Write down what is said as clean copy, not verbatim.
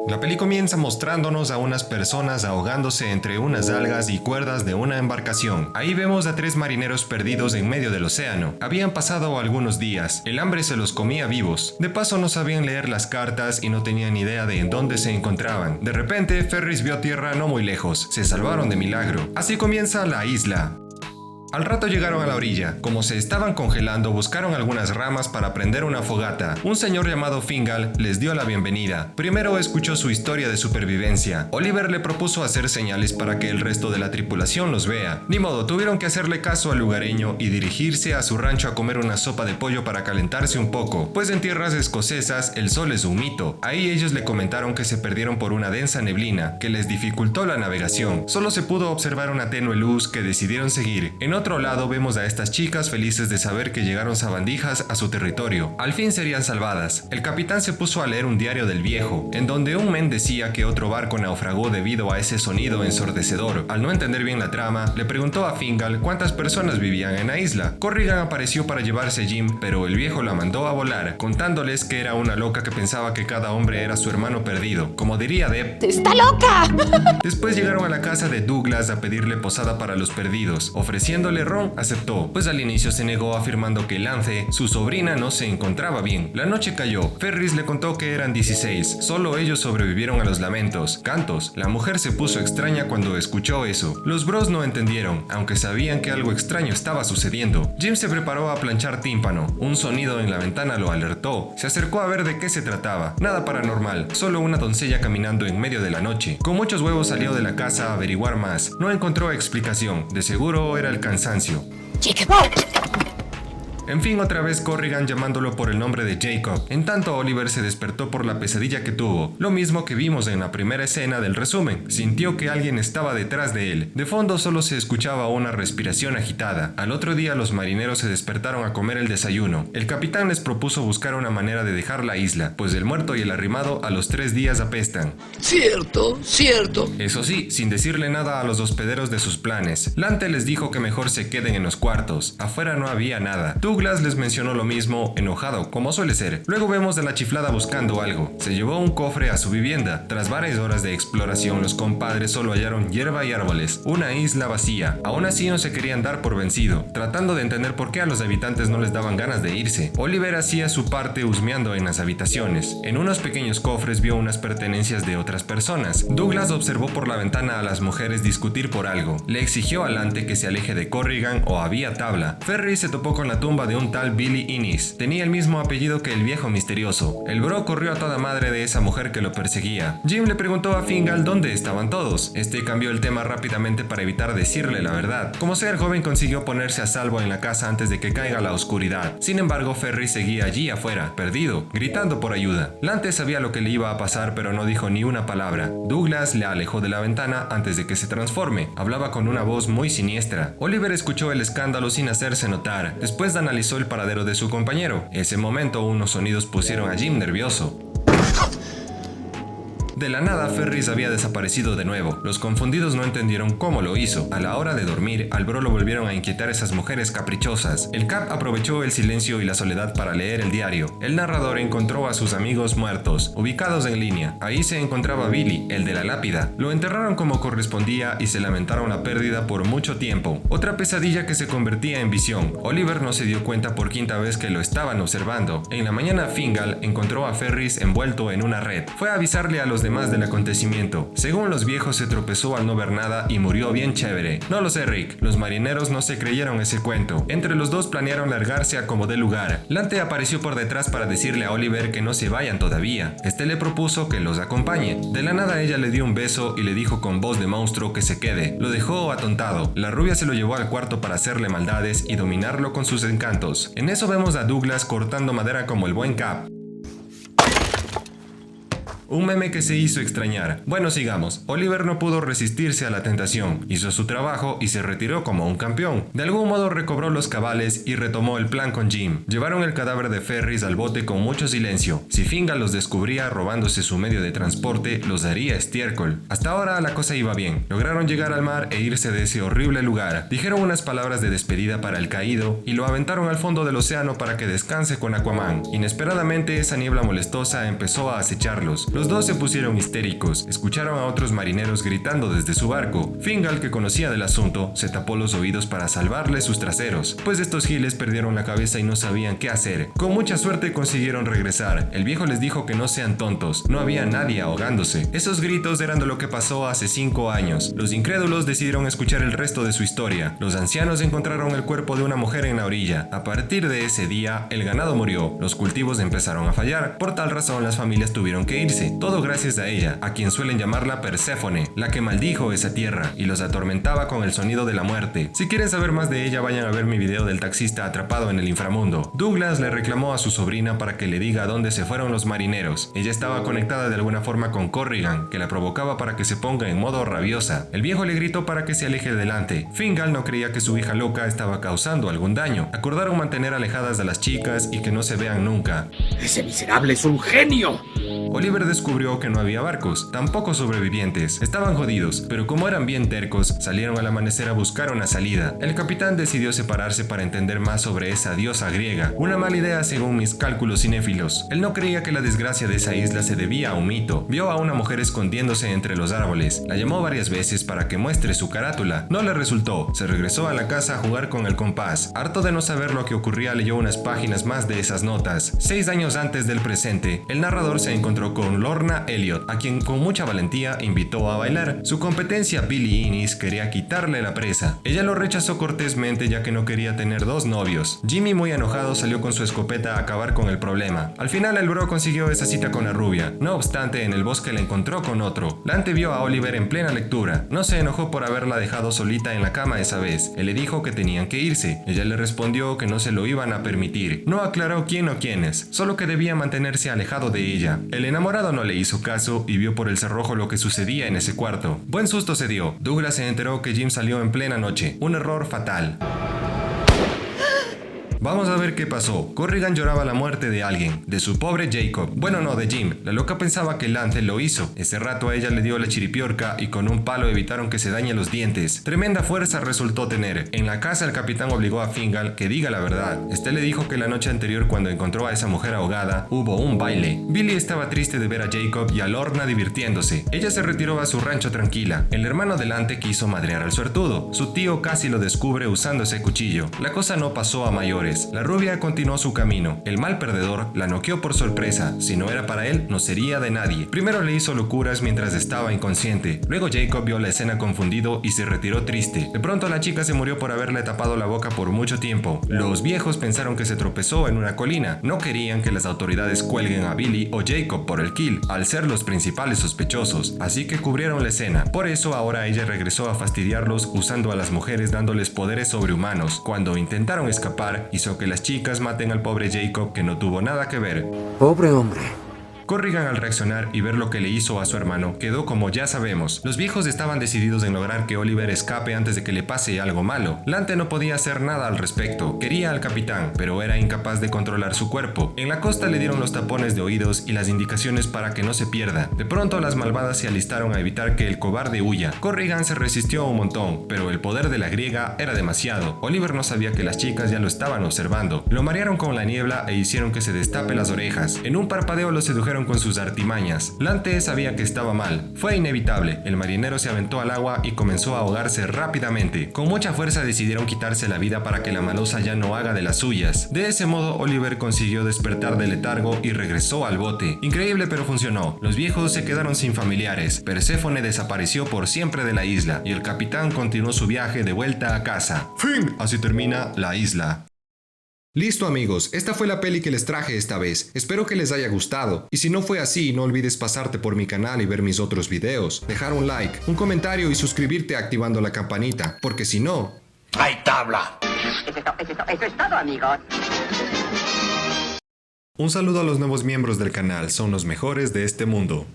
La peli comienza mostrándonos a unas personas ahogándose entre unas algas y cuerdas de una embarcación. Ahí vemos a 3 marineros perdidos en medio del océano. Habían pasado algunos días, el hambre se los comía vivos. De paso no sabían leer las cartas y no tenían idea de en dónde se encontraban. De repente, Ferris vio tierra no muy lejos. Se salvaron de milagro. Así comienza la isla. Al rato llegaron a la orilla. Como se estaban congelando, buscaron algunas ramas para prender una fogata. Un señor llamado Fingal les dio la bienvenida. Primero escuchó su historia de supervivencia. Oliver le propuso hacer señales para que el resto de la tripulación los vea. Ni modo, tuvieron que hacerle caso al lugareño y dirigirse a su rancho a comer una sopa de pollo para calentarse un poco, pues en tierras escocesas el sol es un mito. Ahí ellos le comentaron que se perdieron por una densa neblina, que les dificultó la navegación. Solo se pudo observar una tenue luz que decidieron seguir. En otro lado vemos a estas chicas felices de saber que llegaron sabandijas a su territorio. Al fin serían salvadas. El capitán se puso a leer un diario del viejo, en donde un men decía que otro barco naufragó debido a ese sonido ensordecedor. Al no entender bien la trama, le preguntó a Fingal cuántas personas vivían en la isla. Corrigan apareció para llevarse a Jim, pero el viejo la mandó a volar, contándoles que era una loca que pensaba que cada hombre era su hermano perdido. Como diría Deb, ¡está loca! Después llegaron a la casa de Douglas a pedirle posada para los perdidos. Ofreciéndole ron, aceptó, pues al inicio se negó afirmando que Lance, su sobrina, no se encontraba bien. La noche cayó. Ferris le contó que eran 16. Solo ellos sobrevivieron a los lamentos, cantos. La mujer se puso extraña cuando escuchó eso. Los bros no entendieron, aunque sabían que algo extraño estaba sucediendo. Jim se preparó a planchar tímpano. Un sonido en la ventana lo alertó. Se acercó a ver de qué se trataba. Nada paranormal, solo una doncella caminando en medio de la noche. Con muchos huevos salió de la casa a averiguar más. No encontró explicación. De seguro era el cansancio. En fin, otra vez Corrigan llamándolo por el nombre de Jacob. En tanto, Oliver se despertó por la pesadilla que tuvo. Lo mismo que vimos en la primera escena del resumen. Sintió que alguien estaba detrás de él. De fondo solo se escuchaba una respiración agitada. Al otro día los marineros se despertaron a comer el desayuno. El capitán les propuso buscar una manera de dejar la isla, pues el muerto y el arrimado a los 3 días apestan. Cierto. Eso sí, sin decirle nada a los hospederos de sus planes. Lante les dijo que mejor se queden en los cuartos. Afuera no había nada. Douglas les mencionó lo mismo, enojado, como suele ser. Luego vemos a la chiflada buscando algo. Se llevó un cofre a su vivienda. Tras varias horas de exploración, los compadres solo hallaron hierba y árboles. Una isla vacía. Aún así no se querían dar por vencido, tratando de entender por qué a los habitantes no les daban ganas de irse. Oliver hacía su parte husmeando en las habitaciones. En unos pequeños cofres vio unas pertenencias de otras personas. Douglas observó por la ventana a las mujeres discutir por algo. Le exigió a Lante que se aleje de Corrigan o había tabla. Ferris se topó con la tumba de un tal Billy Innes. Tenía el mismo apellido que el viejo misterioso. El bro corrió a toda madre de esa mujer que lo perseguía. Jim le preguntó a Fingal dónde estaban todos. Este cambió el tema rápidamente para evitar decirle la verdad. Como sea, el joven consiguió ponerse a salvo en la casa antes de que caiga la oscuridad. Sin embargo, Ferris seguía allí afuera, perdido, gritando por ayuda. Lante sabía lo que le iba a pasar, pero no dijo ni una palabra. Douglas le alejó de la ventana antes de que se transforme. Hablaba con una voz muy siniestra. Oliver escuchó el escándalo sin hacerse notar. Después analizó el paradero de su compañero. Ese momento unos sonidos pusieron a Jim nervioso. De la nada, Ferris había desaparecido de nuevo. Los confundidos no entendieron cómo lo hizo. A la hora de dormir, al bro lo volvieron a inquietar esas mujeres caprichosas. El Cap aprovechó el silencio y la soledad para leer el diario. El narrador encontró a sus amigos muertos, ubicados en línea. Ahí se encontraba Billy, el de la lápida. Lo enterraron como correspondía y se lamentaron la pérdida por mucho tiempo. Otra pesadilla que se convertía en visión. Oliver no se dio cuenta por quinta vez que lo estaban observando. En la mañana, Fingal encontró a Ferris envuelto en una red. Fue a avisarle a los demás del acontecimiento. Según los viejos, se tropezó al no ver nada y murió bien chévere. No lo sé, Rick. Los marineros no se creyeron ese cuento. Entre los dos planearon largarse a como dé lugar. Lante apareció por detrás para decirle a Oliver que no se vayan todavía. Este le propuso que los acompañe. De la nada ella le dio un beso y le dijo con voz de monstruo que se quede. Lo dejó atontado. La rubia se lo llevó al cuarto para hacerle maldades y dominarlo con sus encantos. En eso vemos a Douglas cortando madera como el buen Cap. Un meme que se hizo extrañar. Bueno, sigamos. Oliver no pudo resistirse a la tentación, hizo su trabajo y se retiró como un campeón. De algún modo recobró los cabales y retomó el plan con Jim. Llevaron el cadáver de Ferris al bote con mucho silencio. Si Fingal los descubría robándose su medio de transporte, los daría estiércol. Hasta ahora la cosa iba bien. Lograron llegar al mar e irse de ese horrible lugar. Dijeron unas palabras de despedida para el caído y lo aventaron al fondo del océano para que descanse con Aquaman. Inesperadamente esa niebla molestosa empezó a acecharlos. Los dos se pusieron histéricos, escucharon a otros marineros gritando desde su barco. Fingal, que conocía del asunto, se tapó los oídos para salvarle sus traseros, pues estos giles perdieron la cabeza y no sabían qué hacer. Con mucha suerte consiguieron regresar. El viejo les dijo que no sean tontos, no había nadie ahogándose. Esos gritos eran de lo que pasó hace 5 años. Los incrédulos decidieron escuchar el resto de su historia. Los ancianos encontraron el cuerpo de una mujer en la orilla. A partir de ese día, el ganado murió, los cultivos empezaron a fallar. Por tal razón, las familias tuvieron que irse. Todo gracias a ella, a quien suelen llamarla Perséfone, la que maldijo esa tierra y los atormentaba con el sonido de la muerte. Si quieren saber más de ella, vayan a ver mi video del taxista atrapado en el inframundo. Douglas le reclamó a su sobrina para que le diga a dónde se fueron los marineros. Ella estaba conectada de alguna forma con Corrigan, que la provocaba para que se ponga en modo rabiosa. El viejo le gritó para que se aleje delante. Fingal no creía que su hija loca estaba causando algún daño. Acordaron mantener alejadas a las chicas y que no se vean nunca. ¡Ese miserable es un genio! Oliver descubrió que no había barcos, tampoco sobrevivientes. Estaban jodidos, pero como eran bien tercos, salieron al amanecer a buscar una salida. El capitán decidió separarse para entender más sobre esa diosa griega. Una mala idea según mis cálculos cinéfilos. Él no creía que la desgracia de esa isla se debía a un mito. Vio a una mujer escondiéndose entre los árboles. La llamó varias veces para que muestre su carátula. No le resultó. Se regresó a la casa a jugar con el compás. Harto de no saber lo que ocurría, leyó unas páginas más de esas notas. 6 años antes del presente, el narrador se encontró con Lorna Elliot, a quien con mucha valentía invitó a bailar. Su competencia Billie Innes quería quitarle la presa. Ella lo rechazó cortésmente ya que no quería tener 2 novios. Jimmy, muy enojado, salió con su escopeta a acabar con el problema. Al final el bro consiguió esa cita con la rubia. No obstante, en el bosque la encontró con otro. Lante vio a Oliver en plena lectura. No se enojó por haberla dejado solita en la cama esa vez. Él le dijo que tenían que irse. Ella le respondió que no se lo iban a permitir. No aclaró quién o quiénes, solo que debía mantenerse alejado de ella. El enamorado no le hizo caso y vio por el cerrojo lo que sucedía en ese cuarto. Buen susto se dio. Douglas se enteró que Jim salió en plena noche. Un error fatal. Vamos a ver qué pasó. Corrigan lloraba la muerte de alguien, de su pobre Jacob. Bueno, no, de Jim. La loca pensaba que Lance lo hizo. Ese rato a ella le dio la chiripiorca y con un palo evitaron que se dañen los dientes. Tremenda fuerza resultó tener. En la casa el capitán obligó a Fingal que diga la verdad. Este le dijo que la noche anterior, cuando encontró a esa mujer ahogada, hubo un baile. Billy estaba triste de ver a Jacob y a Lorna divirtiéndose. Ella se retiró a su rancho tranquila. El hermano delante quiso madrear al suertudo. Su tío casi lo descubre usando ese cuchillo. La cosa no pasó a mayores. La rubia continuó su camino. El mal perdedor la noqueó por sorpresa. Si no era para él, no sería de nadie. Primero le hizo locuras mientras estaba inconsciente. Luego Jacob vio la escena confundido y se retiró triste. De pronto la chica se murió por haberle tapado la boca por mucho tiempo. Los viejos pensaron que se tropezó en una colina. No querían que las autoridades cuelguen a Billy o Jacob por el kill, al ser los principales sospechosos. Así que cubrieron la escena. Por eso ahora ella regresó a fastidiarlos usando a las mujeres dándoles poderes sobrehumanos. Cuando intentaron escapar, hizo que las chicas maten al pobre Jacob, que no tuvo nada que ver. Pobre hombre. Corrigan, al reaccionar y ver lo que le hizo a su hermano, quedó como ya sabemos. Los viejos estaban decididos en lograr que Oliver escape antes de que le pase algo malo. Lante no podía hacer nada al respecto. Quería al capitán, pero era incapaz de controlar su cuerpo. En la costa le dieron los tapones de oídos y las indicaciones para que no se pierda. De pronto las malvadas se alistaron a evitar que el cobarde huya. Corrigan se resistió un montón, pero el poder de la griega era demasiado. Oliver no sabía que las chicas ya lo estaban observando. Lo marearon con la niebla e hicieron que se destape las orejas. En un parpadeo lo sedujeron con sus artimañas. Lante sabía que estaba mal. Fue inevitable. El marinero se aventó al agua y comenzó a ahogarse rápidamente. Con mucha fuerza decidieron quitarse la vida para que la malosa ya no haga de las suyas. De ese modo Oliver consiguió despertar del letargo y regresó al bote. Increíble, pero funcionó. Los viejos se quedaron sin familiares. Perséfone desapareció por siempre de la isla y el capitán continuó su viaje de vuelta a casa. Fin. Así termina La Isla. Listo amigos, esta fue la peli que les traje esta vez. Espero que les haya gustado. Y si no fue así, no olvides pasarte por mi canal y ver mis otros videos. Dejar un like, un comentario y suscribirte activando la campanita. Porque si no... ¡Hay tabla! Eso es todo, amigos. Un saludo a los nuevos miembros del canal, son los mejores de este mundo.